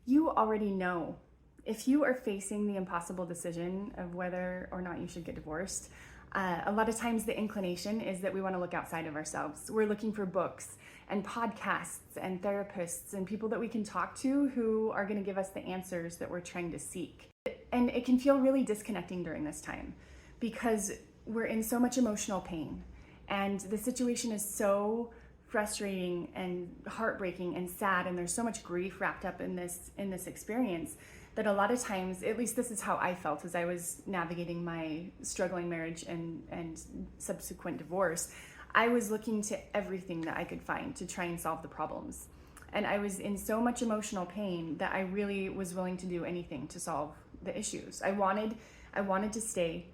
You already know. If you are facing the impossible decision of whether or not you should get divorced, a lot of times the inclination is that we want to look outside of ourselves. We're looking for books and podcasts and therapists and people that we can talk to who are going to give us the answers that we're trying to seek. And it can feel really disconnecting during this time because we're in so much emotional pain and the situation is so frustrating and heartbreaking and sad, and there's so much grief wrapped up in this experience that a lot of times, at least this is how I felt as I was navigating my struggling marriage and subsequent divorce, I was looking to everything that I could find to try and solve the problems. And I was in so much emotional pain that I really was willing to do anything to solve the issues. I wanted to stay.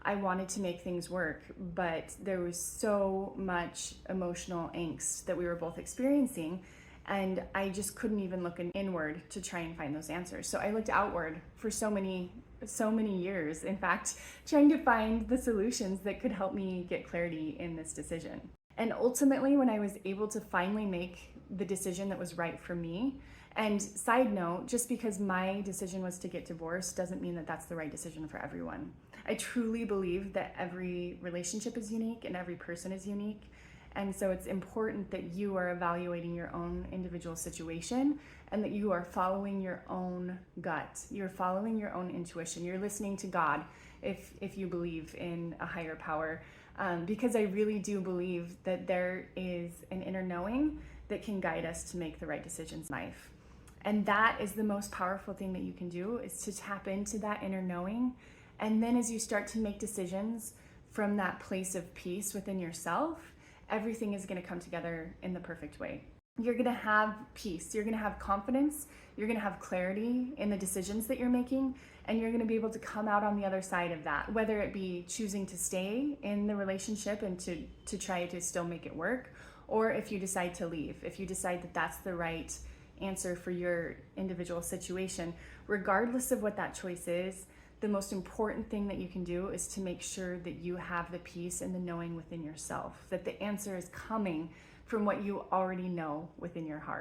I wanted to make things work, but there was so much emotional angst that we were both experiencing, and I just couldn't even look inward to try and find those answers. So I looked outward for so many years, in fact, trying to find the solutions that could help me get clarity in this decision. And ultimately, when I was able to finally make the decision that was right for me, and side note, just because my decision was to get divorced doesn't mean that that's the right decision for everyone. I truly believe that every relationship is unique and every person is unique. And so it's important that you are evaluating your own individual situation and that you are following your own gut. You're following your own intuition. You're listening to God if you believe in a higher power. Because I really do believe that there is an inner knowing that can guide us to make the right decisions in life. And that is the most powerful thing that you can do, is to tap into that inner knowing. And then as you start to make decisions from that place of peace within yourself, everything is going to come together in the perfect way. You're going to have peace, you're going to have confidence, you're going to have clarity in the decisions that you're making, and you're going to be able to come out on the other side of that, whether it be choosing to stay in the relationship and to try to still make it work, or if you decide to leave, if you decide that that's the right answer for your individual situation. Regardless of what that choice is, the most important thing that you can do is to make sure that you have the peace and the knowing within yourself, that the answer is coming from what you already know within your heart.